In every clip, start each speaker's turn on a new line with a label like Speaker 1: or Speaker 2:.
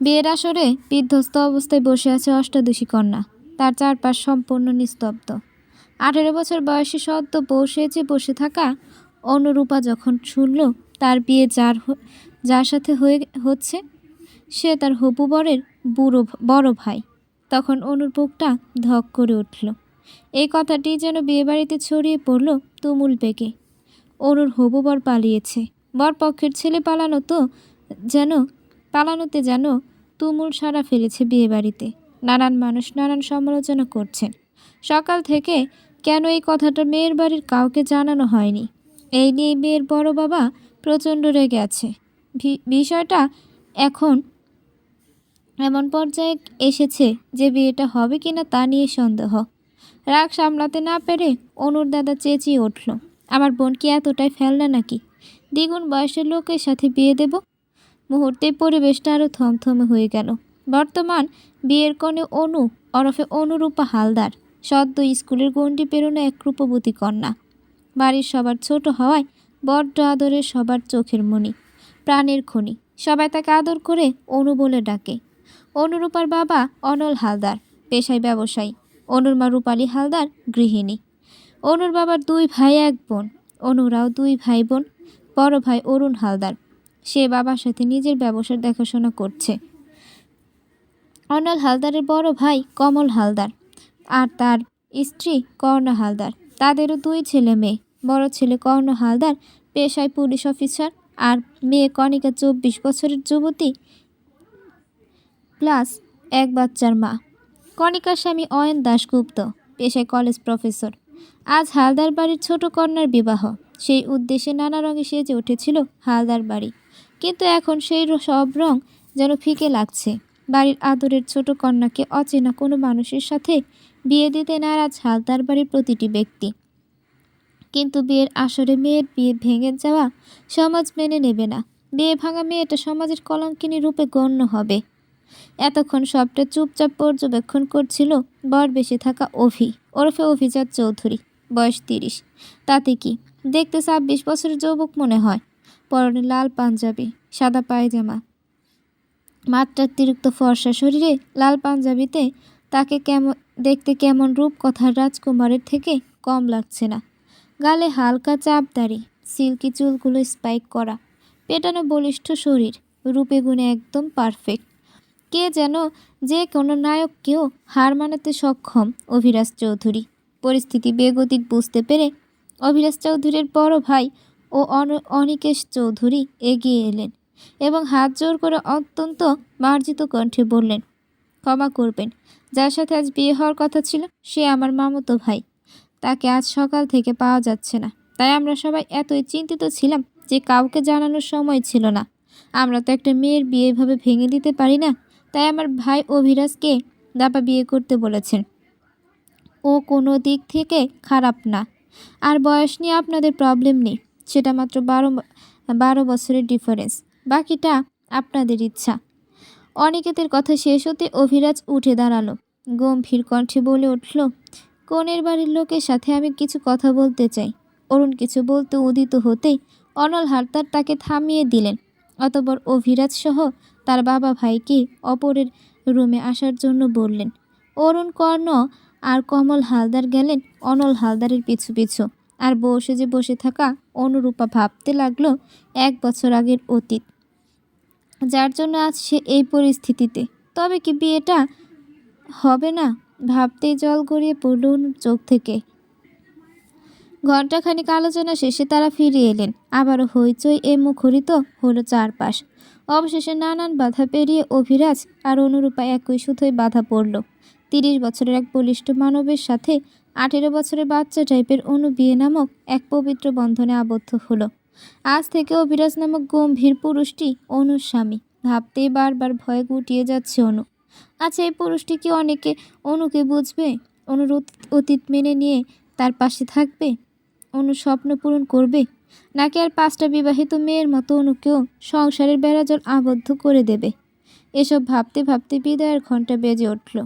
Speaker 1: বিয়ের আসরে বিধ্বস্ত অবস্থায় বসে আছে অষ্টাদশী কন্যা। তার চারপাশ সম্পূর্ণ নিস্তব্ধ। 18 বছর বয়সী সদ্য বউ সেজে বসে থাকা অনুরূপা যখন শুনল তার বিয়ে যার সাথে হচ্ছে সে তার হবু বরের বড় ভাই, তখন অনুর বুকটা ধক করে উঠল। এই কথাটি যেন বিয়েবাড়িতে ছড়িয়ে পড়ল তুমুল বেগে। অনুর হবু বর পালিয়েছে। বরপক্ষের ছেলে পালানোতে যেন তুমুল সাড়া ফেলেছে বিয়েবাড়িতে। নানান মানুষ নানান সমালোচনা করছেন। সকাল থেকে কেন এই কথাটা মেয়ের বাড়ির কাউকে জানানো হয়নি, এই নিয়ে মেয়ের বড় বাবা প্রচণ্ড রেগে আছে। বিষয়টা এখন এমন পর্যায়ে এসেছে যে বিয়েটা হবে কিনা তা নিয়ে সন্দেহ। রাগ সামলাতে না পেরে অনুর দাদা চেঁচিয়ে উঠল, আমার বোন কি এতটাই ফেলনা নাকি? দ্বিগুণ বয়সের লোকের সাথে বিয়ে দেব? মুহূর্তে পরিবেশটা আরও থমথমে হয়ে গেল। বর্তমান বিয়ের কনে অনু ওরফে অনুরূপা হালদার, সদ্য স্কুলের গণ্ডি পেরোনো এক রূপবতী কন্যা। বাড়ির সবার ছোট হওয়ায় বড্ড আদরের, সবার চোখের মণি, প্রাণের খনি। সবাই তাকে আদর করে অনু বলে ডাকে। অনুরূপার বাবা অনল হালদার, পেশায় ব্যবসায়ী। অনুর মা রূপালী হালদার, গৃহিণী। অনুর বাবার 2 ভাই 1 বোন। অনুরাও 2 ভাই বোন। বড় ভাই অরুণ হালদার, সে বাবার সাথে নিজের ব্যবসার দেখাশোনা করছে। অনল হালদারের বড় ভাই কমল হালদার আর তার স্ত্রী কর্ণা হালদার। তাদেরও 2 ছেলে মেয়ে। বড় ছেলে কর্ণ হালদার পেশায় পুলিশ অফিসার, আর মেয়ে কণিকা 24 বছরের যুবতী প্লাস 1 বাচ্চার মা। কণিকার স্বামী অয়ন দাশগুপ্ত, পেশায় কলেজ প্রফেসর। আজ হালদার বাড়ির ছোট কন্যার বিবাহ। সেই উদ্দেশ্যে নানা রঙে সেজে উঠেছিল হালদার বাড়ি, কিন্তু এখন সেই সব রং যেন ফিকে লাগছে। বাড়ির আদরের ছোট কন্যাকে অচেনা কোনো মানুষের সাথে বিয়ে দিতে নারাজ হালদার বাড়ির প্রতিটি ব্যক্তি। কিন্তু বিয়ের আসরে মেয়ের বিয়ে ভেঙে যাওয়া সমাজ মেনে নেবে না। বিয়ে ভাঙা মেয়েটা সমাজের কলঙ্কিনী রূপে গণ্য হবে। এতক্ষণ সবটা চুপচাপ পর্যবেক্ষণ করছিল বর বেশে থাকা অভি ওরফে অভিজাত চৌধুরী, বয়স 30। তাতে কি, দেখতে 26 বছরের যুবক মনে হয়। পরনে লাল পাঞ্জাবি, সাদা পায়জামা, মাত্রাতিরিক্ত ফর্সা শরীরে লাল পাঞ্জাবিতে তাকে দেখতে কেমন রূপকথার রাজকুমারের থেকে কম লাগছে না। গালে হালকা চাপদাড়ি, সিল্কি চুলগুলো স্পাইক করা, পেটানো বলিষ্ঠ শরীর, রূপে গুণে একদম পারফেক্ট। কে যেন যে কোনো নায়ককেও হার মানাতে সক্ষম অভিরাজ চৌধুরী। পরিস্থিতি বেগতিক বুঝতে পেরে অভিরাজ চৌধুরীর বড় ভাই ও অনিকেশ চৌধুরী এগিয়ে এলেন এবং হাত জোর করে অত্যন্ত মার্জিত কণ্ঠে বললেন, ক্ষমা করবেন, যার সাথে আজ বিয়ে হওয়ার কথা ছিল সে আমার মামাতো ভাই। তাকে আজ সকাল থেকে পাওয়া যাচ্ছে না, তাই আমরা সবাই এতই চিন্তিত ছিলাম যে কাউকে জানানোর সময় ছিল না। আমরা তো একটা মেয়ের বিয়ে এভাবে ভেঙে দিতে পারি না, তাই আমার ভাই অভিরাজকে দাপা বিয়ে করতে বলেছেন। ও কোনো দিক থেকে খারাপ না, আর বয়স নিয়ে আপনাদের প্রবলেম নেই, সেটা মাত্র 12 বছরের ডিফারেন্স, বাকিটা আপনাদের ইচ্ছা। অনিকেতের কথা শেষ হতে অভিরাজ উঠে দাঁড়ালো, গম্ভীর কণ্ঠে বলে উঠল, কনের বাড়ির লোকের সাথে আমি কিছু কথা বলতে চাই। অরুণ কিছু বলতে উদিত হতেই অনল হালদার তাকে থামিয়ে দিলেন। অতঃপর অভিরাজ সহ তার বাবা ভাইকে অপরের রুমে আসার জন্য বললেন। অরুণ, কর্ণ আর কমল হালদার গেলেন অনল হালদারের পিছু পিছু। আর বউ সেজে বসে থাকা অনুরূপা ভাবতে লাগলো 1 বছর আগের অতীত, যার জন্য আজ সে এই পরিস্থিতিতে। তবে কি বিয়েটা হবে না? ভাবতেই জল গড়িয়ে পড়ল অনুর চোখ থেকে। ঘণ্টাখানিক আলোচনা শেষে তারা ফিরে এলেন। আবারও হইচই মুখরিত হলো চারপাশ। অবশেষে নানান বাধা পেরিয়ে অভিরাজ আর অনুরূপা একই সুতোয় বাধা পড়ল। 30 বছরের এক বলিষ্ঠ মানবের সাথে 18 বছরের বাচ্চা টাইপের অনু বিয়ে নামক এক পবিত্র বন্ধনে আবদ্ধ হলো। আজ থেকে অভিরাজ নামক গম্ভীর পুরুষটি অনুর স্বামী। ভাবতেই বারবার ভয়ে গুটিয়ে যাচ্ছে অনু। আচ্ছা, এই পুরুষটি কি অনুকে বুঝবে? অনুর অতীত মেনে নিয়ে তার পাশে থাকবে? অনুর স্বপ্ন পূরণ করবে? নাকি আর 5টা বিবাহিত মেয়ের মতো অনুকেও সংসারের বেড়াজাল আবদ্ধ করে দেবে? এসব ভাবতে ভাবতে বিদায়ের ঘণ্টা বেজে উঠল।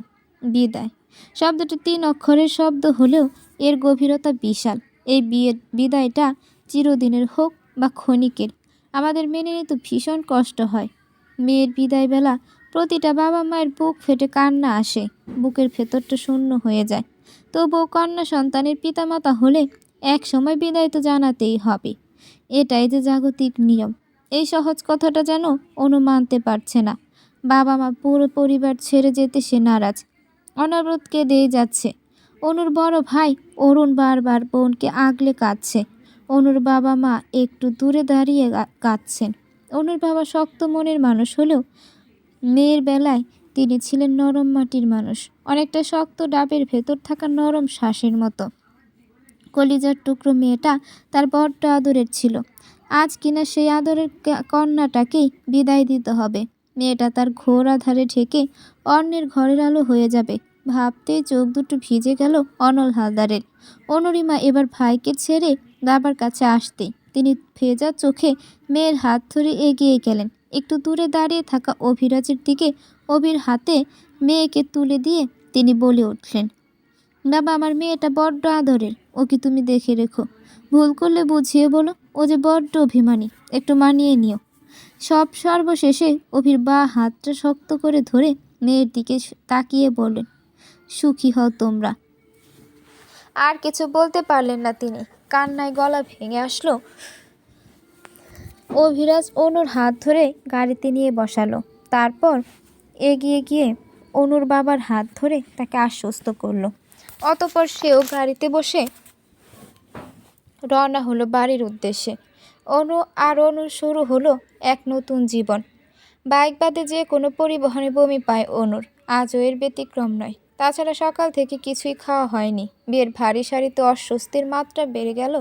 Speaker 1: বিদায় শব্দটি 3 অক্ষরের শব্দ হলেও এর গভীরতা বিশাল। এই বিদায়টা চিরদিনের হোক বা ক্ষণিকের, আমাদের মেনে নিতে ভীষণ কষ্ট হয়। মেয়ের বিদায় বেলা প্রতিটা বাবা মায়ের বুক ফেটে কান্না আসে, বুকের ভেতরটা শূন্য হয়ে যায়। তবুও কন্যা সন্তানের পিতামাতা হলে এক সময় বিদায় তো জানাতেই হবে। এটাই যে জাগতিক নিয়ম। এই সহজ কথাটা যেন অনু মানতে পারছে না। বাবা মা পুরো পরিবার ছেড়ে যেতে সে নারাজ। অনাবরত কেঁদেই যাচ্ছে। অনুর বড় ভাই অরুণ বারবার বোনকে আগলে কাঁদছে। অনুর বাবা মা একটু দূরে দাঁড়িয়ে কাঁদছেন। অনুর বাবা শক্ত মনের মানুষ হলেও মেয়ের বেলায় তিনি ছিলেন নরম মাটির মানুষ, অনেকটা শক্ত ডাবের ভেতর থাকা নরম শ্বাসের মতো। কলিজার টুকরো মেয়েটা তার বড্ড আদরের ছিল। আজ কিনা সেই আদরের কন্যাটাকেই বিদায় দিতে হবে। মেয়েটা তার ঘোর আধারে ঢেকে অন্যের ঘরের আলো হয়ে যাবে ভাবতেই চোখ দুটো ভিজে গেল অনল হালদারের। অনুরিমা এবার ভাইকে ছেড়ে বাবার কাছে আসতে তিনি ভেজা চোখে মেয়ের হাত ধরে এগিয়ে গেলেন। একটু দূরে দাঁড়িয়ে থাকা অভিরাজের দিকে অভির হাতে মেয়েকে তুলে দিয়ে তিনি বলে উঠলেন, বাবা, আমার মেয়েটা বড্ড আদরের, ওকে তুমি দেখে রেখো। ভুল করলে বুঝিয়ে বলো, ও যে বড্ড অভিমানী, একটু মানিয়ে নিও। সর্বশেষে অভির বাঁ হাতটা শক্ত করে ধরে মেয়ের দিকে তাকিয়ে বললেন, সুখী হও তোমরা। আর কিছু বলতে পারলেন না তিনি। কান্নায় গলা ভেঙে আসলো। অভিরাজ অনুর হাত ধরে গাড়িতে নিয়ে বসালো। তারপর এগিয়ে গিয়ে অনুর বাবার হাত ধরে তাকে আশ্বস্ত করলো। অতঃপর সেও গাড়িতে বসে রওনা হলো বাড়ির উদ্দেশ্যে। অনুর শুরু হলো এক নতুন জীবন। বাইক বাদে যে কোনো পরিবহনে বমি পায় অনুর, আজও এর ব্যতিক্রম নয়। তাছাড়া সকাল থেকে কিছুই খাওয়া হয়নি। বিয়ের ভারী শাড়িতে অস্বস্তির মাত্রা বেড়ে গেল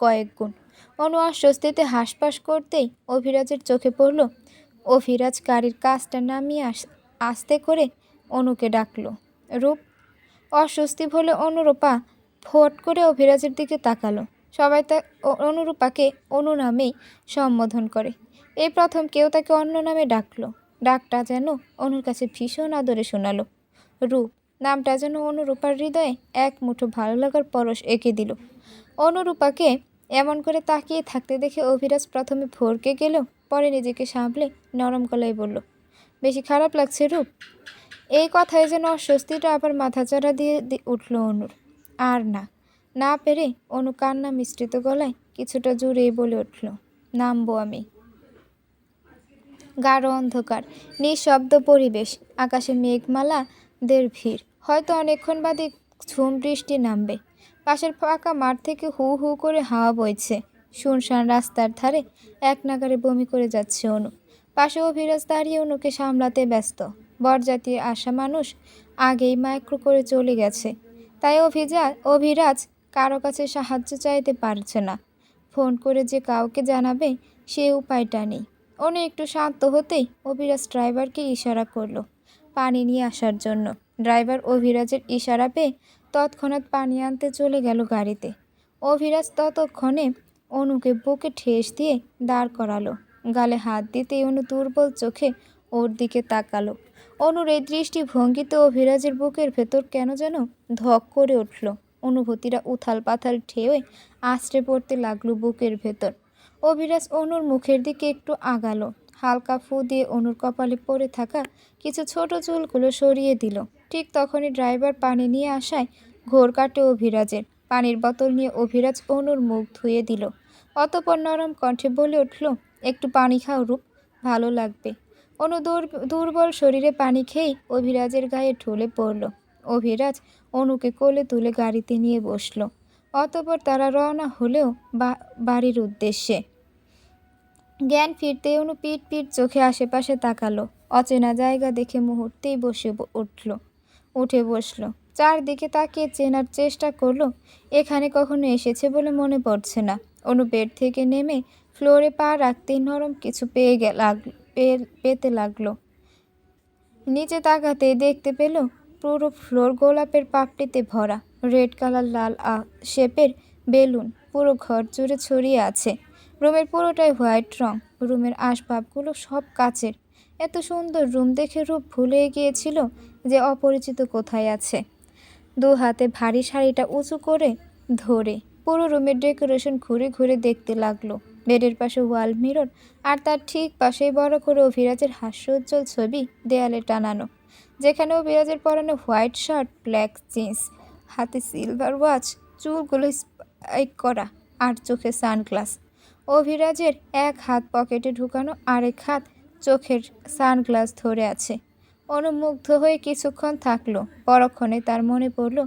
Speaker 1: কয়েক গুণ। অনু অস্বস্তিতে হাঁসফাঁস করতেই অভিরাজের চোখে পড়ল। অভিরাজ গাড়ির কাজটা নামিয়ে আস্তে করে অনুকে ডাকলো, রূপ। অস্বস্তি ভুলে অনুরূপা ফট করে অভিরাজের দিকে তাকালো। সবাই অনুরূপাকে অনু নামেই সম্বোধন করে। এই প্রথম কেউ তাকে অন্য নামে ডাকলো। ডাকটা যেন অনুর কাছে ভীষণ আদরে শোনালো। রূপ নামটা যেন অনুরূপার হৃদয়ে এক মুঠো ভালো লাগার পরশ এঁকে দিল। অনুরূপাকে এমন করে তাকিয়ে থাকতে দেখে অভিরাজ প্রথমে ভরকে গেল, পরে নিজেকে সামলে নরম গলায় বলল, বেশি খারাপ লাগছে রূপ? এই কথায় যেন অস্বস্তিটা আবার মাথাচাড়া দিয়ে উঠল অনুর। আর না পেরে অনু কান্না মিশ্রিত গলায় কিছুটা জোরেই বলে উঠল, নামবো আমি। গাঢ় অন্ধকার, নিঃশব্দ পরিবেশ, আকাশে মেঘমালাদের ভিড়। হয়তো অনেকক্ষণ বাদে ঝুম বৃষ্টি নামবে। পাশের ফাঁকা মাঠ থেকে হু হু করে হাওয়া বইছে। শুনশান রাস্তার ধারে এক নাগারে বমি করে যাচ্ছে অনু। পাশে অভিরাজ দাঁড়িয়ে অনুকে সামলাতে ব্যস্ত। বরযাত্রী আসা মানুষ আগেই মাইক্রো করে চলে গেছে, তাই অভিরাজ কারো কাছে সাহায্য চাইতে পারছে না। ফোন করে যে কাউকে জানাবে সে উপায়টা নেই। অনু একটু শান্ত হতেই অভিরাজ ড্রাইভারকে ইশারা করলো পানি নিয়ে আসার জন্য। ড্রাইভার অভিরাজের ইশারা পেয়ে তৎক্ষণাৎ পানি আনতে চলে গেল গাড়িতে। অভিরাজ ততক্ষণে অনুকে বুকে ঠেস দিয়ে দাঁড় করালো। গালে হাত দিতেই অনু দুর্বল চোখে ওর দিকে তাকালো। অনুর এই দৃষ্টিভঙ্গিতে অভিরাজের বুকের ভেতর কেন যেন ধক করে উঠল। অনুভূতিরা উথাল পাথাল ঢেউয়ে আছড়ে পড়তে লাগলো বুকের ভেতর। অভিরাজ অনুর মুখের দিকে একটু আগালো। হালকা ফু দিয়ে অনুর কপালে পড়ে থাকা কিছু ছোট চুলগুলো সরিয়ে দিল। ঠিক তখনই ড্রাইভার পানি নিয়ে আসায় ঘোর কাটে অভিরাজের। পানির বোতল নিয়ে অভিরাজ অনুর মুখ ধুয়ে দিল। অতঃপর নরম কণ্ঠে বলে উঠল, একটু পানি খাও রূপ, ভালো লাগবে। অনু দুর্বল শরীরে পানি খেয়েই অভিরাজের গায়ে ঢলে পড়ল। অভিরাজ অনুকে কোলে তুলে গাড়িতে নিয়ে বসলো। অতঃপর তারা রওনা হলেও বাড়ির উদ্দেশ্যে। জ্ঞান ফিরতে অনু পিট চোখে আশেপাশে তাকালো। অচেনা জায়গা দেখে মুহূর্তেই উঠে বসলো। চারদিকে তাকিয়ে চেনার চেষ্টা করলো। এখানে কখনো এসেছে বলে মনে পড়ছে না। অনু বেড থেকে নেমে ফ্লোরে পা রাখতেই নরম কিছু পেতে লাগলো। নিচে তাকাতেই দেখতে পেল পুরো ফ্লোর গোলাপের পাপড়িতে ভরা। রেড কালার লাল শেপের বেলুন পুরো ঘর জুড়ে ছড়িয়ে আছে। রুমের পুরোটাই হোয়াইট রং। রুমের আসবাবগুলো সব কাচের। এত সুন্দর রুম দেখে রূপ ভুলে গিয়েছিল যে অপরিচিত কোথায় আছে। দু হাতে ভারী শাড়িটা উঁচু করে ধরে পুরো রুমের ডেকোরেশন ঘুরে ঘুরে দেখতে লাগলো। বেডের পাশে ওয়াল মিরর, আর তার ঠিক পাশেই বড় করে অভিরাজের হাস্যোজ্জ্বল ছবি দেয়ালে টানানো, যেখানে অভিরাজের পরনে হোয়াইট শার্ট, ব্ল্যাক জিন্স, হাতে সিলভার ওয়াচ, চুলগুলো স্পাইক করা, আর চোখে সানগ্লাস। অভিরাজের এক হাত পকেটে ঢুকানো, আরেক হাত চোখের সানগ্লাস ধরে আছে। অনুমুগ্ধ হয়ে কিছুক্ষণ থাকলো। পরক্ষণে তার মনে পড়ল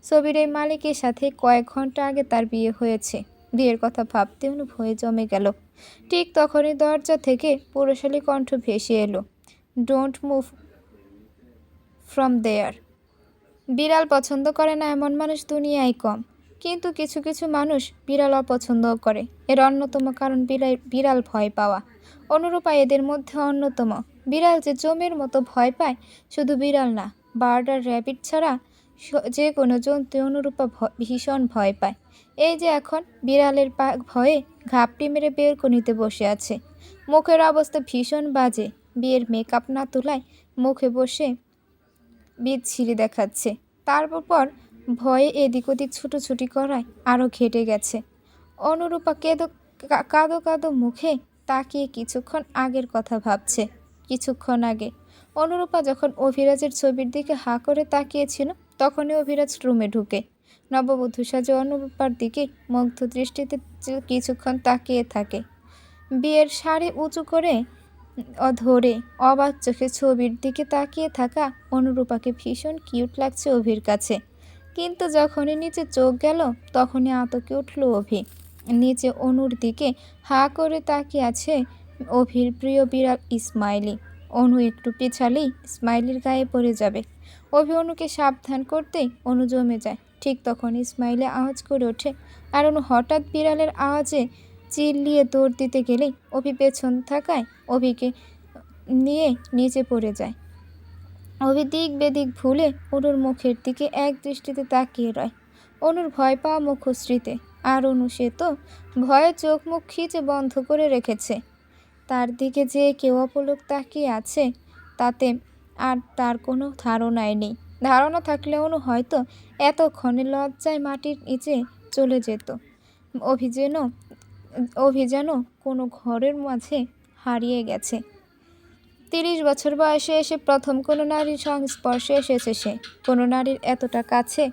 Speaker 1: ছবির এই মালিকের সাথে কয়েক ঘন্টা আগে তার বিয়ে হয়েছে। বিয়ের কথা ভাবতে অনু ভয়ে জমে গেল। ঠিক তখনই দরজা থেকে পুরুষালী কণ্ঠ ভেসে এলো, ডোন্ট মুভ ফ্রম দেয়ার। বিড়াল পছন্দ করে না এমন মানুষ দুনিয়ায় কম, কিন্তু কিছু কিছু মানুষ বিড়াল অপছন্দও করে। এর অন্যতম কারণ বিড়াল ভয় পাওয়া। অনুরূপা এদের মধ্যে অন্যতম। বিড়াল যে জমের মতো ভয় পায়, শুধু বিড়াল না, বার্ড আর র্যাবিট ছাড়া যে কোনো জন্তু অনুরূপা ভীষণ ভয় পায়। এই যে এখন বিড়ালের ভয়ে ঘাপটি মেরে বেলকনিতে বসে আছে। মুখের অবস্থা ভীষণ বাজে, বিয়ের মেকআপ না তোলায় মুখে বসে বিচ্ছিরি দেখাচ্ছে। তারপর ভয়ে এদিক ওদিক ছুটোছুটি করায় আরও ঘেটে গেছে। অনুরূপা কাঁদো কাঁদো মুখে তাকিয়ে কিছুক্ষণ আগের কথা ভাবছে। কিছুক্ষণ আগে অনুরূপা যখন অভিরাজের ছবির দিকে হাঁ করে তাকিয়েছিল, তখনই অভিরাজ রুমে ঢুকে নববধূ সাজে অনুরূপার দিকে মুগ্ধ দৃষ্টিতে কিছুক্ষণ তাকিয়ে থাকে। বিয়ের শাড়ি উঁচু করে ধরে অবাক চোখে ছবির দিকে তাকিয়ে থাকা অনুরূপাকে ভীষণ কিউট লাগছে অভির কাছে। কিন্তু যখনই নিচে চোখ গেল, তখনই আতকে উঠল অভি। নিচে অনুর দিকে হাঁ করে তাকিয়ে আছে অভির প্রিয় বিড়াল স্মাইলি। অনু একটু পিছালেই স্মাইলির গায়ে পড়ে যাবে। অভি অনুকে সাবধান করতেই অনু জমে যায়। ঠিক তখন স্মাইলি আওয়াজ করে ওঠে, আর অনু হঠাৎ বিড়ালের আওয়াজে চিল্লিয়ে দৌড় দিতে গেলেই অভি পেছন থাকায় অভিকে নিয়ে নিচে পড়ে যায়। অভি দিক বেদিক ভুলে অনুর মুখের দিকে এক দৃষ্টিতে তাকিয়ে রয়। অনুর ভয় পাওয়া মুখশ্রীতে, আর অনু সে তো ভয়ে চোখ মুখ খিচে বন্ধ করে রেখেছে। তার দিকে যে কেউ অপলক তাকিয়ে আছে, তাতে আর তার কোনো ধারণাই নেই। ধারণা থাকলে অনু হয়তো এতক্ষণে লজ্জায় মাটির নিচে চলে যেত। অভি যেন কোনো ঘরের মাঝে হারিয়ে গেছে। 30 বছর বয়সে এসে প্রথম কোনো নারীর সংস্পর্শে এসেছে সে, কোনো নারীর এতটা কাছে,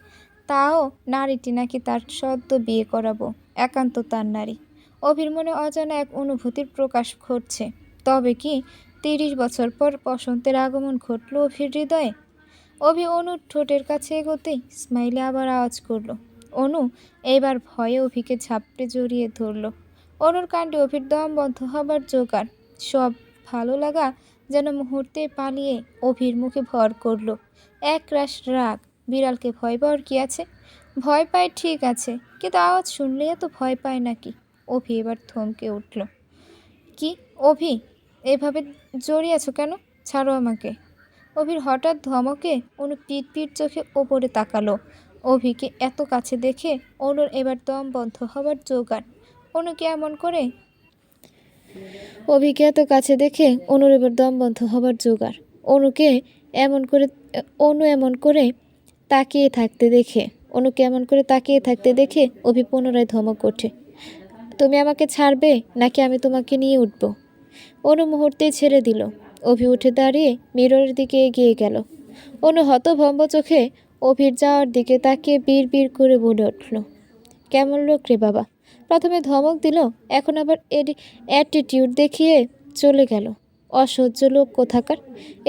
Speaker 1: তাও নারীটি নাকি তার সদ্য বিয়ে করাবো, একান্ত তার নারী। অভির মনে অজানা এক অনুভূতির প্রকাশ ঘটছে। তবে কি 30 বছর পর বসন্তের আগমন ঘটল অভির হৃদয়ে? অভি অনুর ঠোঁটের কাছে এগোতেই স্মাইলি আবার আওয়াজ করল। অনু এবার ভয়ে অভিকে ঝাপটে জড়িয়ে ধরল। অনুর কাণ্ডে অভির দম বন্ধ হবার জোগাড়। সব ভালো লাগা যেন মুহূর্তে পালিয়ে অভির মুখে ভর করল। একরাশ রাগ। বিড়ালকে ভয় পাওয়ার কি আছে? ভয় পায় ঠিক আছে, কিন্তু আওয়াজ শুনলেই এত ভয় পায় নাকি? অভি এবার থমকে উঠল। কি অভি, এভাবে জড়িয়েছ কেন? ছাড়ো আমাকে। অভির হঠাৎ ধমকে অনু পিট চোখে ওপরে তাকালো। অভিকে এত কাছে দেখে অনুর এবার দম বন্ধ হবার জোগাড়। অনুকে এমন করে অভিকে এত কাছে দেখে অনুর এবার দম বন্ধ হবার জোগাড়। অনুকে এমন করে তাকিয়ে থাকতে দেখে অভি পুনরায় ধমক ওঠে। তুমি আমাকে ছাড়বে নাকি আমি তোমাকে নিয়ে উঠব? অনু মুহূর্তেই ছেড়ে দিল। অভি উঠে দাঁড়িয়ে মিররের দিকে এগিয়ে গেল। অনু হতভম্ব চোখে অভির যাওয়ার দিকে তাকিয়ে বিড় করে বলে উঠল, কেমন লোক রে বাবা! প্রথমে ধমক দিল, এখন আবার অ্যাটিটিউড দেখিয়ে চলে গেল। অসহ্য লোক কোথাকার।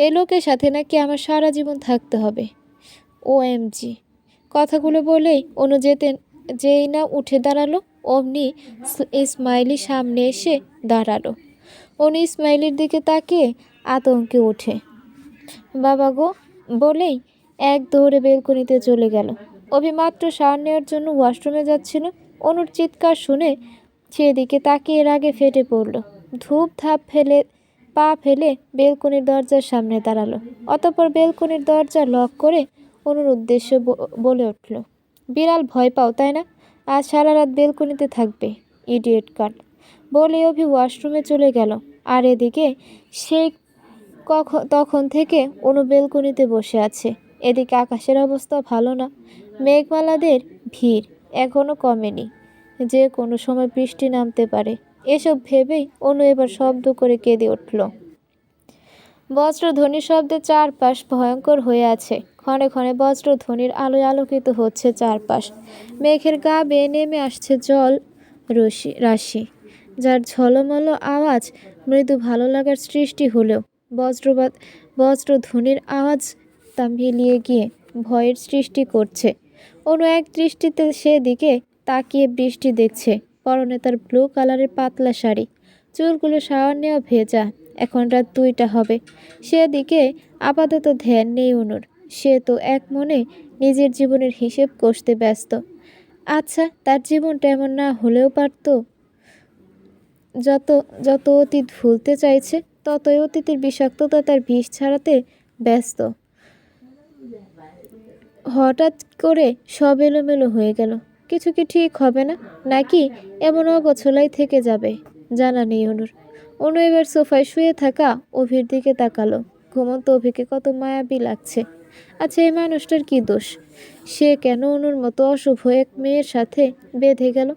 Speaker 1: এই লোকের সাথে নাকি আমার সারা জীবন থাকতে হবে। OMG! কথাগুলো বলেই অনু যেই না উঠে দাঁড়ালো, অমনি স্মাইলি সামনে এসে দাঁড়ালো। অনু স্মাইলির দিকে তাকিয়ে আতঙ্কে ওঠে। বাবা গো বলেই এক দৌড়ে বেলকনিতে চলে গেল। অভি মাত্র শাওয়ার নেওয়ার জন্য ওয়াশরুমে যাচ্ছিল। অনুর চিৎকার শুনে সেদিকে তাকিয়ে রাগে ফেটে পড়ল। ধূপ ধাপ পা ফেলে বেলকনির দরজার সামনে দাঁড়ালো। অতঃপর বেলকনির দরজা লক করে অনুর উদ্দেশ্যে বলে উঠল, বিড়াল ভয় পাও তাই না? আজ সারা রাত বেলকনিতে থাকবে, ইডিয়েট কাট। বলে অভি ওয়াশরুমে চলে গেল। আর এদিকে সেই তখন থেকে অনু বেলকনিতে বসে আছে। এদিকে আকাশের অবস্থা ভালো না। মেঘমালাদের ভিড় এখনও কমেনি। যে কোনো সময় বৃষ্টি নামতে পারে। এসব ভেবেই অনু এবার শব্দ করে কেঁদে উঠল। বজ্রধ্বনির শব্দে চারপাশ ভয়ঙ্কর হয়ে আছে। ক্ষণে ক্ষণে বজ্রধ্বনির আলোয় আলোকিত হচ্ছে চারপাশ। মেঘের গা বেয়ে নেমে আসছে জল রাশি, যার ঝলমল আওয়াজ মৃদু ভালো লাগার সৃষ্টি হলেও বজ্রধ্বনির আওয়াজ তা মিলিয়ে গিয়ে ভয়ের সৃষ্টি করছে। অনু এক দৃষ্টিতে সেদিকে তাকিয়ে বৃষ্টি দেখছে। পরনে তার ব্লু কালারের পাতলা শাড়ি, চুলগুলো শাওয়ার নেওয়া ভেজা। এখন রাত 2টা হবে। সেদিকে আপাতত ধ্যান নেই অনুর। সে তো এক মনে নিজের জীবনের হিসেব কষতে ব্যস্ত। আচ্ছা, তার জীবনটা এমন না হলেও পারত। যত যত অতীত ভুলতে চাইছে, ততই অতীতের বিষাক্ততা তার বিষ ছাড়াতে ব্যস্ত। হঠাৎ করে সব এলোমেলো হয়ে গেল। কিছু কি ঠিক হবে না, নাকি এমন অগোছলাই থেকে যাবে? জানা নেই অনুর। অনু এবার সোফায় শুয়ে থাকা অভির দিকে তাকালো। ঘুমন্ত অভিকে কত মায়াবী লাগছে। আচ্ছা, এই মানুষটার কি দোষ? সে কেন অনুর মতো অশুভ এক মেয়ের সাথে বেঁধে গেল?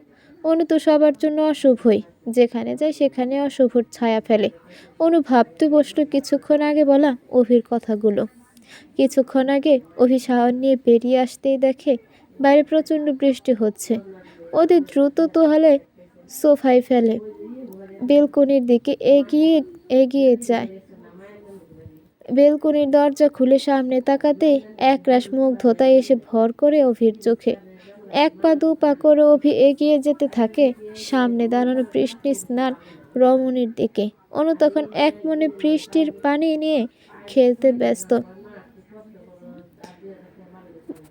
Speaker 1: অনু তো সবার জন্য অশুভই, যেখানে যায় সেখানে অশুভর ছায়া ফেলে। অনু ভাবতে বসলো কিছুক্ষণ আগে বলা অভির কথাগুলো। কিছুক্ষণ আগে অভি শাওয়ার নিয়ে বেরিয়ে আসতেই দেখে বাইরে প্রচণ্ড বৃষ্টি হচ্ছে। ওদের দ্রুত তোহালে সোফায় ফেলে বেলকনির দিকে এগিয়ে যায়। বেলকনির দরজা খুলে সামনে তাকাতেই একরাশ মুগ্ধতা এসে ভর করে অভির চোখে। 1 পা 2 পা করে অভি এগিয়ে যেতে থাকে সামনে দাঁড়ানো বৃষ্টি স্নান রমণীর দিকে। অনু তখন এক মনে বৃষ্টির পানি নিয়ে খেলতে ব্যস্ত।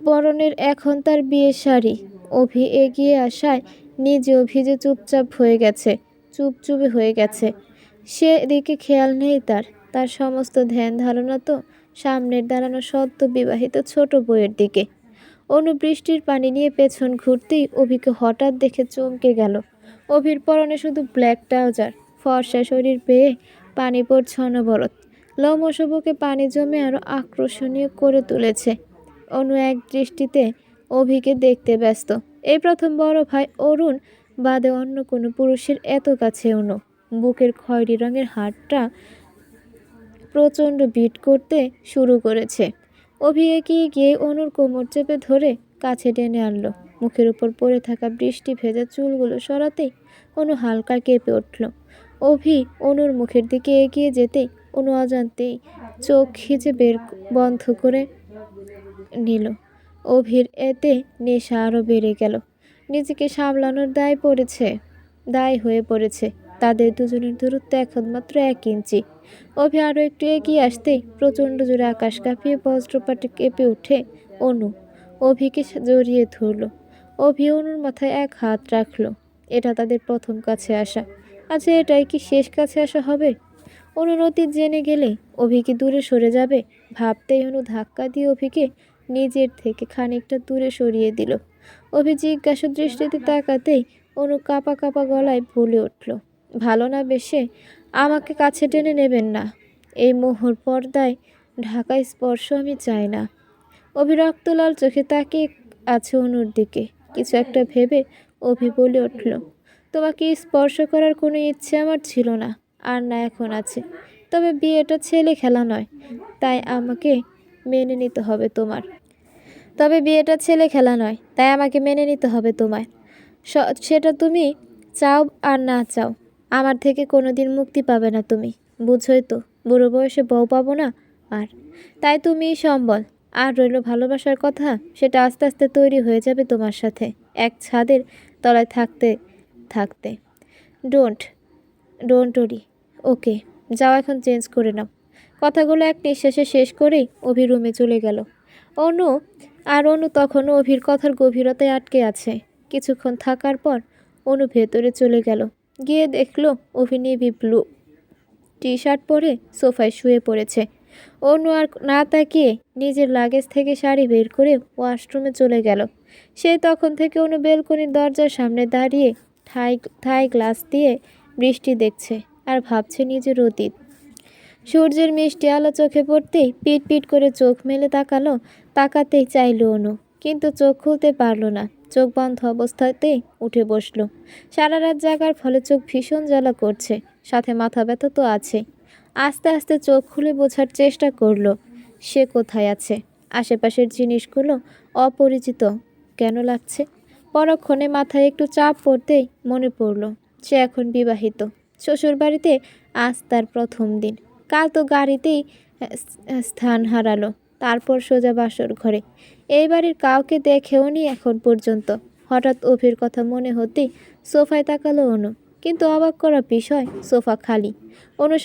Speaker 1: পরনের এখন তার বিয়ের শাড়ি। অভি এগিয়ে আসায় নিজেও ভিজে চুপচুপে হয়ে গেছে। সেদিকে খেয়াল নেই তার। তার সমস্ত ধ্যান ধারণা তো সামনের দাঁড়ানো সদ্য বিবাহিত ছোট বউয়ের দিকে। অনু বৃষ্টির পানি নিয়ে পেছন ঘুরতেই অভিকে হঠাৎ দেখে চমকে গেল। অভির পরনে শুধু ব্ল্যাক ট্রাউজার, ফর্সা শরীর বেয়ে পানি পড়ছে অনবরত। লোমশ বুকে পানি জমে আরো আকর্ষণীয় করে তুলেছে। অনু এক দৃষ্টিতে অভিকে দেখতে ব্যস্ত। এই প্রথম বড় ভাই অরুণ বাদে অন্য কোনো পুরুষের এত কাছে অনু। বুকের খয়েরি রঙের হাড়টা প্রচণ্ড বিট করতে শুরু করেছে। অভি এগিয়ে গিয়ে অনুর কোমর চেপে ধরে কাছে টেনে আনলো। মুখের উপর পড়ে থাকা বৃষ্টি ভেজা চুলগুলো সরাতেই অনু হালকা কেঁপে উঠল। অভি অনুর মুখের দিকে এগিয়ে যেতেই অনু অজান্তেই চোখ খিচে বন্ধ করে নিল। অভির এতে নেশা আরও বেড়ে গেল। নিজেকে সামলানোর দায় হয়ে পড়েছে। তাদের দুজনের দূরত্ব এখন মাত্র 1 ইঞ্চি। অভি আরও একটু এগিয়ে আসতেই প্রচণ্ড জোরে আকাশ কাঁপিয়ে বজ্রপাতে কেঁপে ওঠে অনু। অভিকে জড়িয়ে ধরল। অভি অনুর মাথায় এক হাত রাখলো। এটা তাদের প্রথম কাছে আসা। আচ্ছা, এটাই কি শেষ কাছে আসা হবে? অনুর অতীত জেনে গেলে অভি কি দূরে সরে যাবে? ভাবতেই অনু ধাক্কা দিয়ে অভিকে নিজের থেকে খানিকটা দূরে সরিয়ে দিল। অভি জিজ্ঞাসা দৃষ্টিতে তাকাতেই অনু কাঁপা কাঁপা গলায় বলে উঠল, ভালো না বেশে আমাকে কাছে টেনে নেবেন না। এই মোহর পর্দায় ঢাকায় স্পর্শ আমি চাই না। অভি রক্তলাল চোখে তাকিয়ে আছে অনুর দিকে। কিছু একটা ভেবে অভি বলে উঠল, তোমাকে স্পর্শ করার কোনো ইচ্ছে আমার ছিল না, আর না এখন আছে। তবে বিয়েটা ছেলে খেলা নয়, তাই আমাকে মেনে নিতে হবে তোমার। সেটা তুমি চাও আর না চাও, আমার থেকে কোনোদিন মুক্তি পাবে না তুমি। বুঝোই তো, বুড়ো বয়সে বউ পাবো না আর। তাই তুমিই সম্বল। আর রইল ভালোবাসার কথা, সেটা আস্তে আস্তে তৈরি হয়ে যাবে তোমার সাথে, এক ছাদের তলায় থাকতে থাকতে। Don't worry. ওকে, যাও এখন চেঞ্জ করে নাও। কথাগুলো এক নিঃশ্বাসে শেষ করেই অভি রুমে চলে গেল। অনু তখনও অভির কথার গভীরতায় আটকে আছে। কিছুক্ষণ থাকার পর অনু ভেতরে চলে গেল। গিয়ে দেখলো অভি নেভি ব্লু টি শার্ট পরে সোফায় শুয়ে পড়েছে। অনু আর না তাকিয়ে নিজের লাগেজ থেকে শাড়ি বের করে ওয়াশরুমে চলে গেল। সেই তখন থেকে অনু বেলকনির দরজার সামনে দাঁড়িয়ে থাই গ্লাস দিয়ে বৃষ্টি দেখছে আর ভাবছে নিজের অতীত। সূর্যের মিষ্টি আলো চোখে পড়তেই পিট পিট করে চোখ মেলে তাকাতেই চাইল অনু, কিন্তু চোখ খুলতে পারল না। চোখ বন্ধ অবস্থাতেই উঠে বসলো। সারা রাত জাগার ফলে চোখ ভীষণ জ্বালা করছে, সাথে মাথা ব্যথা তো আছে। আস্তে আস্তে চোখ খুলে বোঝার চেষ্টা করলো সে কোথায় আছে। আশেপাশের জিনিসগুলো অপরিচিত কেন লাগছে। পরক্ষণে মাথায় একটু চাপ পড়তেই মনে পড়ল সে এখন বিবাহিত। শ্বশুরবাড়িতে আজ তার প্রথম দিন। কাল তো গাড়িতেই স্থান হারালো, তারপর সোজা বাসর ঘরে। এই বাড়ির কাউকে দেখেও নি এখন পর্যন্ত। হঠাৎ অভির কথা মনে হতেই সোফায় তাকালো অনু। কিন্তু অবাক করা বিষয়, সোফা খালি। অনু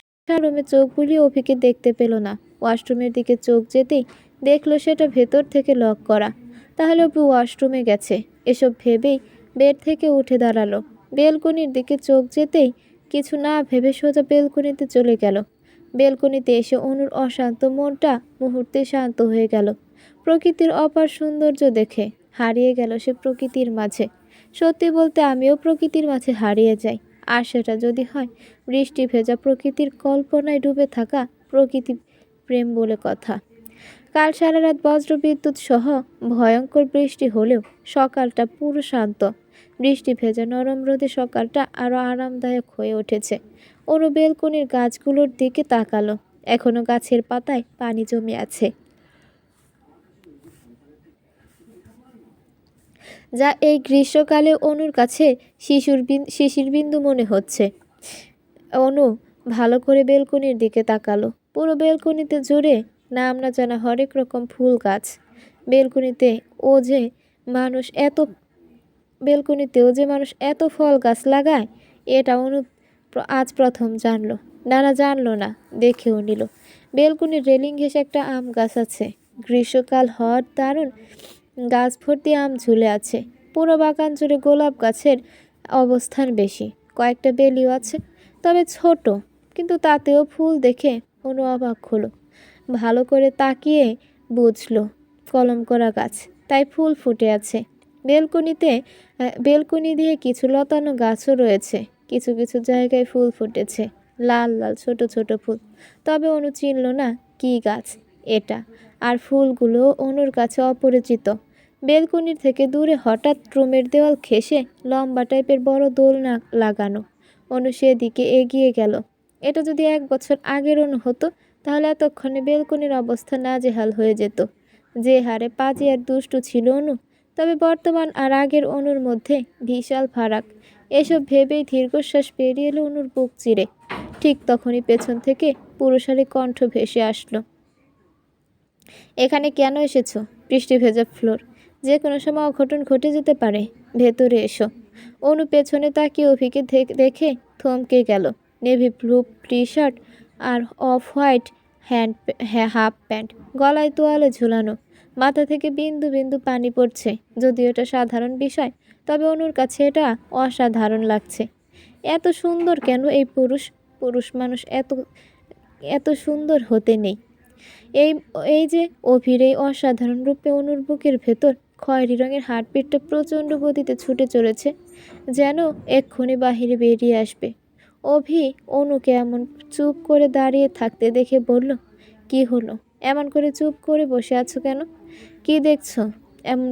Speaker 1: রুমে চোখ বুলিয়ে অভিকে দেখতে পেল না। ওয়াশরুমের দিকে চোখ যেতেই দেখলো সেটা ভেতর থেকে লক করা। তাহলে অপু ওয়াশরুমে গেছে। এসব ভেবেই বেড থেকে উঠে দাঁড়ালো। বেলকনির দিকে চোখ যেতেই কিছু না ভেবে সোজা বেলকনিতে চলে গেল। বেলকনিতে এসে অনুর অশান্ত মনটা মুহূর্তে শান্ত হয়ে গেল। প্রকৃতির অপার সৌন্দর্য দেখে হারিয়ে গেল সে প্রকৃতির মাঝে। সত্যি বলতে আমিও প্রকৃতির মাঝে হারিয়ে যাই। আর সেটা যদি হয় বৃষ্টি ভেজা প্রকৃতির কল্পনায় ডুবে থাকা প্রকৃতি প্রেম বলে কথা। কাল সারা রাত বজ্রবিদ্যুৎ সহ ভয়ঙ্কর বৃষ্টি হলেও সকালটা পুরো শান্ত। বৃষ্টি ভেজা নরম রোদে সকালটা আরও আরামদায়ক হয়ে উঠেছে। অনু বেলকনির গাছগুলোর দিকে তাকালো। এখনো গাছের পাতায় পানি জমে আছে, যা এই গ্রীষ্মকালে অনুর কাছে শিশির বিন্দু মনে হচ্ছে। অনু ভালো করে বেলকনির দিকে তাকালো। পুরো বেলকনিতে জুড়ে নাম না জানা হরেক রকম ফুল গাছ। বেলকনিতেও যে মানুষ এত ফল গাছ লাগায়, এটা অনু আজ প্রথম জানলো। জানলো না, দেখেও নিল। বেলকনির রেলিং ঘেঁষে একটা আম গাছ আছে। গ্রীষ্মকাল হওয়ার দারুণ গাছ ভর্তি আম ঝুলে আছে। পুরো বাগান জুড়ে গোলাপ গাছের অবস্থান বেশি। কয়েকটা বেলিও আছে, তবে ছোট। কিন্তু তাতেও ফুল দেখে অনু অবাক হলো। ভালো করে তাকিয়ে বুঝলো কলম করা গাছ, তাই ফুল ফুটে আছে। বেলকনি দিয়ে কিছু লতানো গাছও রয়েছে। কিছু কিছু জায়গায় ফুল ফুটেছে, লাল লাল ছোট ছোট ফুল। তবে অনু চিনল না কি গাছ এটা, আর ফুলগুলো অনুর কাছে অপরিচিত। বেলকনির থেকে দূরে হঠাৎ রুমের দেওয়াল ঘেঁষে লম্বা টাইপের বড় দোলনা লাগানো। অনু সেদিকে এগিয়ে গেল। এটা যদি 1 বছর আগের অনু হতো, তাহলে এতক্ষণে বেলকনির অবস্থা নাজেহাল হয়ে যেত। যে হারে পাজি আর দুষ্টু ছিল অনু, তবে বর্তমান আর আগের অনুর মধ্যে বিশাল ফারাক। এসব ভেবেই দীর্ঘশ্বাস পেরিয়ে এলো অনুর বুক চিরে। ঠিক তখনই পেছন থেকে পুরুষালী কণ্ঠ ভেসে আসলো। এখানে কেন এসেছো? বৃষ্টি ভেজা ফ্লোর, যে কোনো সময় অঘটন ঘটে যেতে পারে, ভেতরে এসো। অনু পেছনে তাকিয়ে অভিকে দেখে থমকে গেল। নেভি ব্লু টি শার্ট আর অফ হোয়াইট হাফ প্যান্ট, গলায় তোয়ালে ঝুলানো। মাথা থেকে বিন্দু বিন্দু পানি পড়ছে। যদিও এটা সাধারণ বিষয়, তবে অনুর কাছে এটা অসাধারণ লাগছে। এত সুন্দর কেন এই পুরুষ মানুষ এত সুন্দর হতে নেই। এই এই যে অভির এই অসাধারণ রূপে অনুর বুকের ভেতর খয়েরি রঙের হার্টবিটটা প্রচণ্ড গতিতে ছুটে চলেছে, যেন এক্ষুনি বাহিরে বেরিয়ে আসবে। অভি অনুকে এমন চুপ করে দাঁড়িয়ে থাকতে দেখে বলল, কি হলো? এমন করে চুপ করে বসে আছো কেন? কি দেখছো? এমন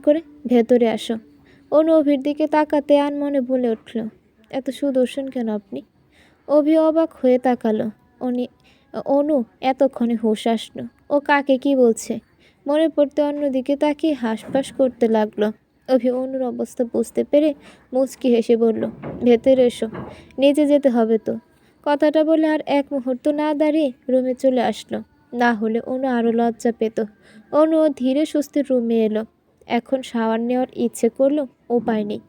Speaker 1: করে ভেতরে আসো। অনু অভির দিকে তাকাতে আনমনে বলে উঠল, এত সুদর্শন কেন আপনি? অভি অবাক হয়ে তাকালো। অনু এতক্ষণে হুঁশ আসলো। ও কাকে কি বলছে মনে পড়তে অন্যদিকে তাকিয়ে হাঁসফাঁস করতে লাগলো। অভি অনুর অবস্থা বুঝতে পেরে মুচকি হেসে বলল, ভেতরে এসো, নিচে যেতে হবে তো। কথাটা বলে আর এক মুহূর্ত না দাঁড়িয়ে রুমে চলে আসলো। না হলে অনু আরও লজ্জা পেত। অনু ধীরে সুস্থে রুমে এলো। এখন শাওয়ার নেওয়ার ইচ্ছে করলো, উপায় নেই।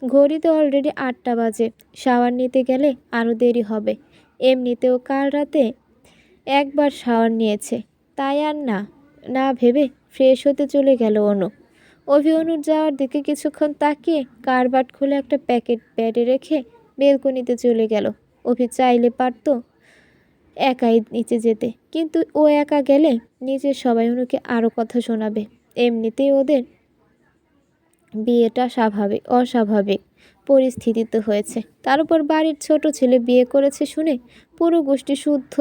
Speaker 1: ঘড়িতে অলরেডি 8টা বাজে। শাওয়ার নিতে গেলে আরও দেরি হবে। এমনিতেও কাল রাতে একবার শাওয়ার নিয়েছে, তাই আর না ভেবে ফ্রেশ হতে চলে গেল অনু। অভি অনুর যাওয়ার দিকে কিছুক্ষণ তাকিয়ে কারবাট খুলে একটা প্যাকেট ব্যাডে রেখে বেলকনিতে চলে গেল। অভি চাইলে পারত একাই নিচে যেতে, কিন্তু ও একা গেলে নিচের সবাই অনুকে আরও কথা শোনাবে। এমনিতেই ওদের বিয়েটা অস্বাভাবিক পরিস্থিতিতে হয়েছে। তার উপর বাড়ির ছোট ছেলে বিয়ে করেছে শুনে পুরো গোষ্ঠী শুদ্ধ।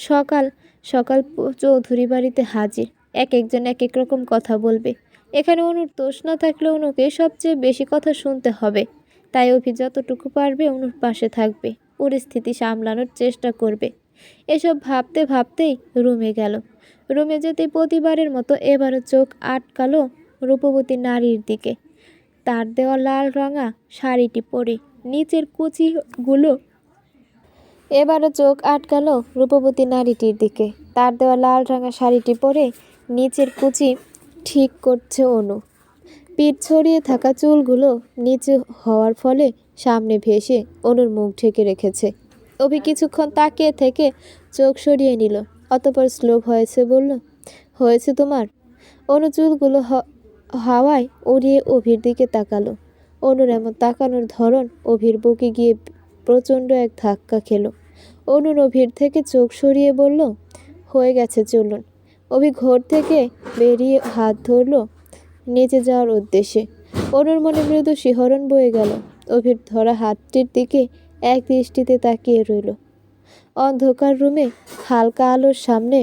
Speaker 1: সকাল সকাল চৌধুরী বাড়িতে হাজির। এক একজন এক এক রকম কথা বলবে। এখানে অনুর দোষ না থাকলে অনুকে সবচেয়ে বেশি কথা শুনতে হবে। তাই অভি যতটুকু পারবে অনুর পাশে থাকবে, পরিস্থিতি সামলানোর চেষ্টা করবে। এসব ভাবতে ভাবতেই রুমে গেল। রুমে যেতেই প্রতিবারের মতো এবারও চোখ আটকালো রূপবতী নারীর দিকে। তার দেওয়া লাল রঙা শাড়িটি পরে নিচের কুচিগুলো এবারও চোখ আটকালো রূপবতী নারীটির দিকে। তার দেওয়া লাল রঙা শাড়িটি পরে নিচের কুচি ঠিক করছে অনু। পিঠ ছড়িয়ে থাকা চুলগুলো নিচে হওয়ার ফলে সামনে ভেসে অনুর মুখ ঢেকে রেখেছে। অভি কিছুক্ষণ তাকিয়ে থেকে চোখ সরিয়ে নিল, অতঃপর স্লো ভয়েসে বলল, হয়েছে তোমার? অনু চুলগুলো হাওয়ায় উড়িয়ে অভির দিকে তাকালো। অনুর এমন তাকানোর ধরন অভির বুকে গিয়ে প্রচণ্ড এক ধাক্কা খেলো। অনুর অভির থেকে চোখ সরিয়ে বলল, হয়ে গেছে, চলুন। অভি ঘর থেকে বেরিয়ে হাত ধরল নিচে যাওয়ার উদ্দেশ্যে। অনুর মনে মৃদু শিহরণ বয়ে গেল। অভির ধরা হাতটির দিকে এক দৃষ্টিতে তাকিয়ে রইল। অন্ধকার রুমে হালকা আলোর সামনে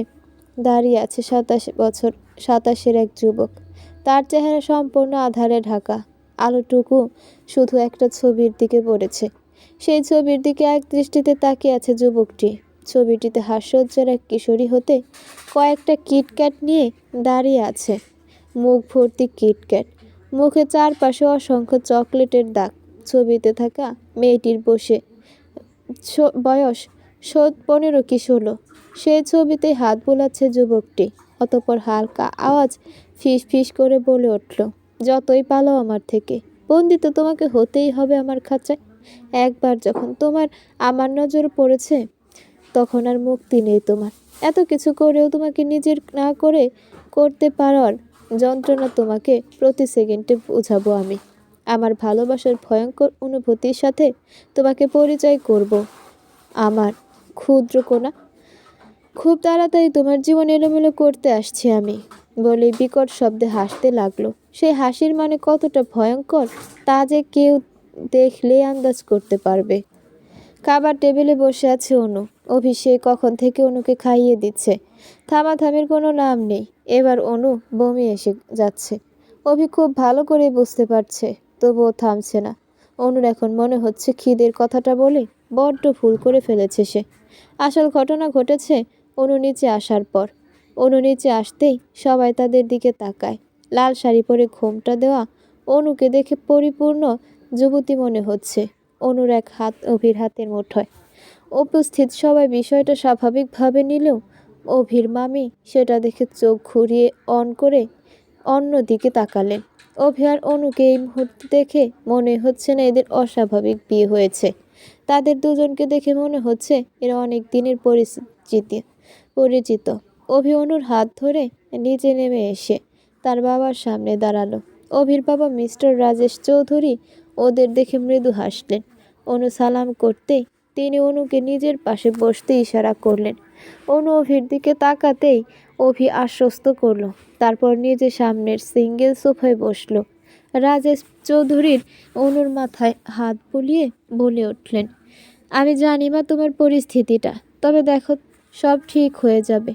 Speaker 1: দাঁড়িয়ে আছে 27 বছর এক যুবক। তার চেহারা সম্পূর্ণ আধারে ঢাকা। আলোটুকু শুধু একটা ছবির দিকে পড়েছে। সেই ছবির দিকে এক দৃষ্টিতে তাকিয়ে আছে যুবকটি। ছবিটিতে হাস্যোজ্জ্বল এক কিশোরী হতে কয়েকটা কিটক্যাট নিয়ে দাঁড়িয়ে আছে। মুখ ভর্তি কিটক্যাট, মুখে চারপাশে অসংখ্য চকলেটের দাগ। ছবিতে থাকা মেয়েটির বয়স 15 কি 16। সেই ছবিতে হাত বোলাচ্ছে যুবকটি। অতঃপর হালকা আওয়াজ ফিস ফিস করে বলে উঠল, যতই পালাও আমার থেকে, বন্দি তো তোমাকে হতেই হবে আমার খাঁচায়। একবার যখন আমার নজর পড়েছে তখন আর মুক্তি নেই তোমার। এত কিছু করেও তোমাকে নিজের না করতে পারার যন্ত্রণা তোমাকে প্রতি সেকেন্ডে বোঝাবো আমি। আমার ভালোবাসার ভয়ঙ্কর অনুভূতির সাথে তোমাকে পরিচয় করব। আমার ক্ষুদ্র কোনা, খুব তাড়াতাড়ি তোমার জীবন এলোমেলো করতে আসছি আমি। বলেই বিকট শব্দে হাসতে লাগলো। সেই হাসির মানে কতটা ভয়ঙ্কর তা যে কেউ দেখলেই আন্দাজ করতে পারবে। খাবার টেবিলে বসে আছে অনু। অভিষেক কখন থেকে অনুকে খাইয়ে দিচ্ছে, থামাথামির কোনো নাম নেই। এবার অনু বমি এসে যাচ্ছে। অভি খুব ভালো করে বুঝতে পারছে, তবুও থামছে না। অনুর এখন মনে হচ্ছে খিদের কথাটা বলে বড্ড ভুল করে ফেলেছে সে। আসল ঘটনা ঘটেছে অনু নিচে আসার পর। অনু নিচে আসতেই সবাই তাদের দিকে তাকায়। লাল শাড়ি পরে ঘোমটা দেওয়া অনুকে দেখে পরিপূর্ণ যুবতী মনে হচ্ছে। অনুর এক হাত অভির হাতের মুঠোয়। উপস্থিত সবাই বিষয়টা স্বাভাবিকভাবে নিলেও অভির মামি সেটা দেখে চোখ ঘুরিয়ে অন্য দিকে তাকালেন। অভি আর অনুকে এই মুহূর্তে দেখে মনে হচ্ছে না এদের অস্বাভাবিক বিয়ে হয়েছে। তাদের দুজনকে দেখে মনে হচ্ছে এরা অনেক দিনের পরিচিত। অভি অনুর হাত ধরে নিচে নেমে এসে তার বাবার সামনে দাঁড়ালো। অভির বাবা মিস্টার রাজেশ চৌধুরী ওদের দেখে মৃদু হাসলেন। অনু সালাম করতেই তিনি অনুকে নিজের পাশে বসতে ইশারা করলেন। অনু অভির দিকে তাকাতেই অভি আশ্বস্ত করলো। তারপর নিজে সামনের সিঙ্গেল সোফায় বসলো। রাজেশ চৌধুরীর অনুর মাথায় হাত বুলিয়ে বলে উঠলেন, আমি জানি মা তোমার পরিস্থিতিটা, তবে দেখো সব ঠিক হয়ে যাবে।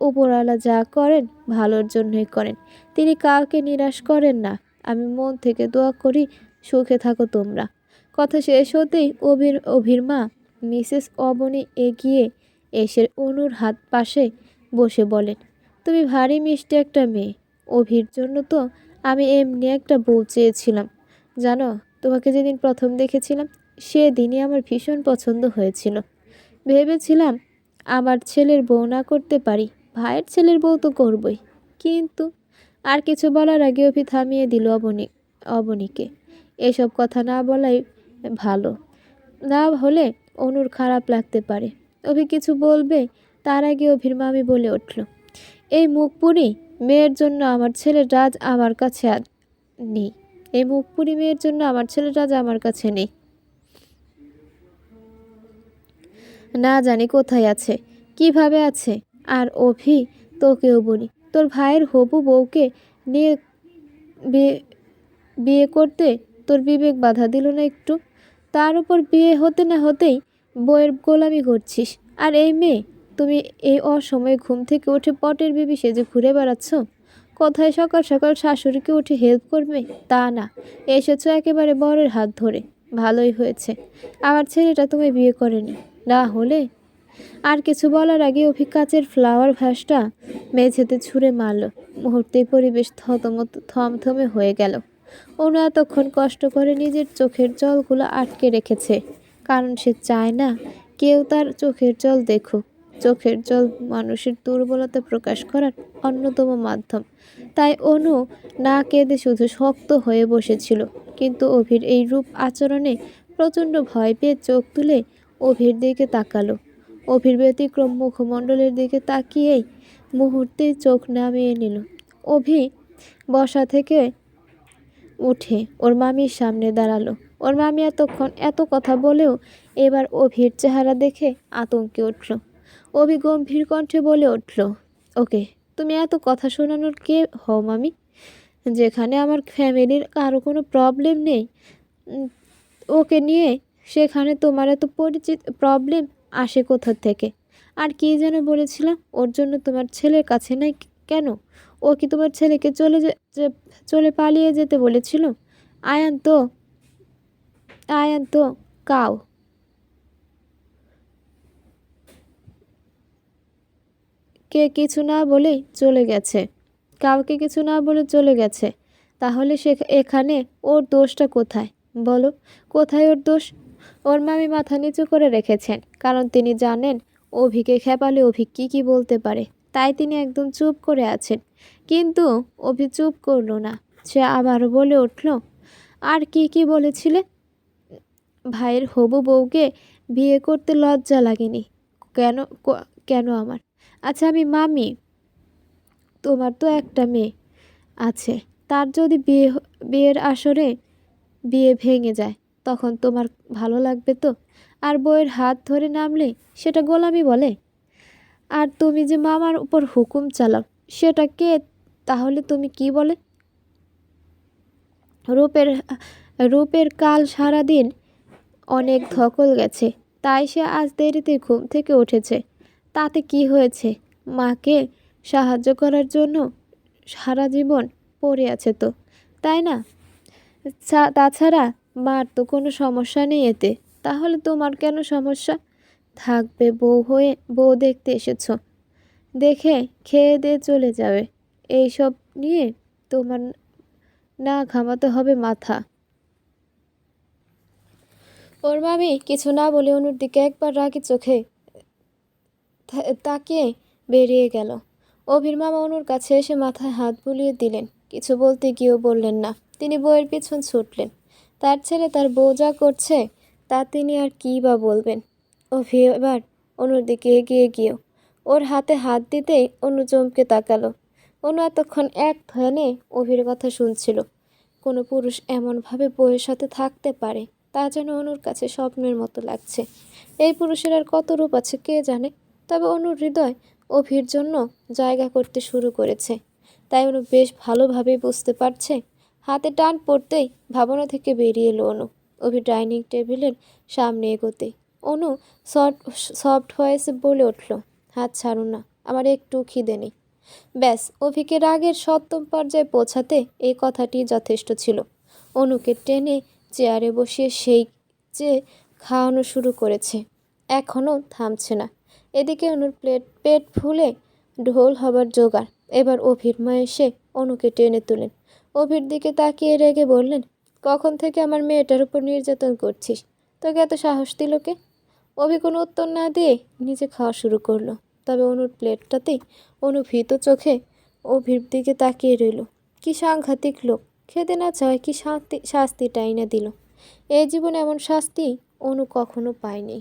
Speaker 1: উপরওয়ালা যা করেন ভালোর জন্যই করেন, তিনি কাউকে নিরাশ করেন না। আমি মন থেকে দোয়া করি সুখে থাকো তোমরা। কথা শেষ হতেই অভির মা মিসেস অবনী এগিয়ে এসে অনুর হাত পাশে বসে বলেন, তুমি ভারী মিষ্টি একটা মেয়ে। অভির জন্য তো আমি এমনি একটা বউ চেয়েছিলাম। জানো, তোমাকে যেদিন প্রথম দেখেছিলাম সেদিনই আমার ভীষণ পছন্দ হয়েছিল। ভেবেছিলাম আমার ছেলের বউ না করতে পারি, ভাইয়ের ছেলের বউ তো করবই। কিন্তু আর কিছু বলার আগে অভি থামিয়ে দিল অবনীকে। এসব কথা না বলাই ভালো, না হলে অনুর খারাপ লাগতে পারে। অভি কিছু বলবে তার আগে অভির মামি বলে উঠল, এই মুখপুরি মেয়ের জন্য আমার ছেলের রাজ আমার কাছে নেই। এই মুখপুরি মেয়ের জন্য আমার ছেলের রাজ আমার কাছে নেই। না জানি কোথায় আছে, কিভাবে আছে। আর অভি, তোকেও বলি, তোর ভাইয়ের হবু বউকে নিয়ে বিয়ে করতে তোর বিবেক বাধা দিল না একটু? তার উপর বিয়ে হতে না হতেই বউয়ের গোলামি করছিস। আর এই মেয়ে, তুমি এই অসময়ে ঘুম থেকে উঠে পটের বিবি সেজে ঘুরে বেড়াচ্ছ।
Speaker 2: কোথায় সকাল সকাল শাশুড়িকে উঠে হেল্প করবে তা না, এসেছো একেবারে বরের হাত ধরে। ভালোই হয়েছে আমার ছেলেটা তুমি বিয়ে করেনি, না হলে। আর কিছু বলার আগে অভি কাচের ফ্লাওয়ার ভাসটা মেঝেতে ছুঁড়ে মারল। মুহূর্তেই পরিবেশ থমথমে হয়ে গেল। অনু এতক্ষণ কষ্ট করে নিজের চোখের জলগুলো আটকে রেখেছে, কারণ সে চায় না কেউ তার চোখের জল দেখুক। চোখের জল মানুষের দুর্বলতা প্রকাশ করার অন্যতম মাধ্যম। তাই অনু না কেঁদে শুধু শক্ত হয়ে বসেছিল। কিন্তু অভির এই রূপ আচরণে প্রচণ্ড ভয় পেয়ে চোখ তুলে অভির দিকে তাকালো। অভির ব্যতিক্রম মুখমণ্ডলের দিকে তাকিয়েই মুহূর্তেই চোখ নামিয়ে নিল। অভি বসা থেকে উঠে ওর মামির সামনে দাঁড়ালো। ওর মামি এতক্ষণ এত কথা বলেও এবার অভির চেহারা দেখে আতঙ্কে উঠল। অভি গম্ভীর কণ্ঠে বলে উঠল, ওকে, তুমি এত কথা শোনানোর কে হও মামি? যেখানে আমার ফ্যামিলির কারো কোনো প্রবলেম নেই ওকে নিয়ে, সেখানে তোমার এত পরিচিত প্রবলেম আসে কোথা থেকে? আর কি যেন বলেছিলাম, ওর জন্য তোমার ছেলের কাছে নাই কেন? ও কি তোমার ছেলেকে চলে পালিয়ে যেতে বলেছিল? আয়ান তো কাউ কে কিছু না বলেই চলে গেছে, কাউকে কিছু না বলে চলে গেছে। তাহলে এখানে ওর দোষটা কোথায় বলো? কোথায় ওর দোষ? ওর মামি মাথা নিচু করে রেখেছেন, কারণ তিনি জানেন অভিকে খেপালে অভি কি বলতে পারে। তাই তিনি একদম চুপ করে আছেন। কিন্তু অভি চুপ করলো না। সে আবারও বলে উঠল, আর কি বলেছিলে? ভাইয়ের হবু বউকে বিয়ে করতে লজ্জা লাগেনি কেন? কেন আমার? আচ্ছা আমি মামি, তোমার তো একটা মেয়ে আছে, তার যদি বিয়ের আসরে বিয়ে ভেঙে যায় তখন তোমার ভালো লাগবে তো? আর বউয়ের হাত ধরে নামলে সেটা গোলামি বলে? আর তুমি যে মামার উপর হুকুম চালাও সেটা কে? তাহলে তুমি কি বলে? রূপের রূপের কাল সারাদিন অনেক ধকল গেছে, তাই সে আজ দেরিতে ঘুম থেকে উঠেছে। তাতে কি হয়েছে? মাকে সাহায্য করার জন্য সারা জীবন পড়ে আছে তো, তাই না? তাছাড়া মার তো কোনো সমস্যা নেই এতে, তাহলে তোমার কেন সমস্যা? থাকবে বউ দেখতে এসেছ, দেখে খেয়ে দিয়ে চলে যাবে। এইসব নিয়ে তোমার না ঘামাতে হবে মাথা। ওর মামি কিছু না বলে অনুর দিকে একবার রাগি চোখে তাকিয়ে বেরিয়ে গেল। অভির মামা অনুর কাছে এসে মাথায় হাত বুলিয়ে দিলেন। কিছু বলতে গিয়েও বললেন না। তিনি বউয়ের পিছন ছুটলেন। তার ছেলে তার বউ যা করছে তা তিনি আর কী বা বলবেন। অভি এবার অনুর দিকে এগিয়ে গিয়েও ওর হাতে হাত দিতেই অনু চমকে তাকালো। অনু এতক্ষণ এক ধ্যানে অভির কথা শুনছিল। কোনো পুরুষ এমনভাবে বউয়ের সাথে থাকতে পারে তা যেন অনুর কাছে স্বপ্নের মতো লাগছে। এই পুরুষের আর কত রূপ আছে কে জানে। তবে অনুর হৃদয় অভির জন্য জায়গা করতে শুরু করেছে। তাই অনু বেশ ভালোভাবেই বুঝতে পারছে। হাতে টান পড়তেই ভাবনা থেকে বেরিয়ে এলো অনু। অভি ডাইনিং টেবিলের সামনে এগোতে অনু সফট ভয়েসে বলে উঠল, হাত ছাড়ুন না, আমার একটু খিদে নেই। ব্যাস, অভিকে রাগের সপ্তম পর্যায়ে পৌঁছাতে এই কথাটি যথেষ্ট ছিল। অনুকে টেনে চেয়ারে বসিয়ে সেই যে খাওয়ানো শুরু করেছে, এখনও থামছে না। এদিকে অনুর পেট ফুলে ঢোল হবার জোগাড়। এবার অভির মা এসে অনুকে টেনে তোলেন। অভির দিকে তাকিয়ে রেগে বললেন, কখন থেকে আমার মেয়েটার উপর নির্যাতন করছিস? তোকে এত সাহস দিল কে? অভি কোনো উত্তর না দিয়ে নিজে খাওয়া শুরু করলো। তবে অনুর প্লেটটাতেই অনু ভীত চোখে অভির দিকে তাকিয়ে রইল। কি সাংঘাতিক লোক! খেতে না চায় কি শাস্তিটাই না দিল। এই জীবনে এমন শাস্তি অনু কখনো পায়নি।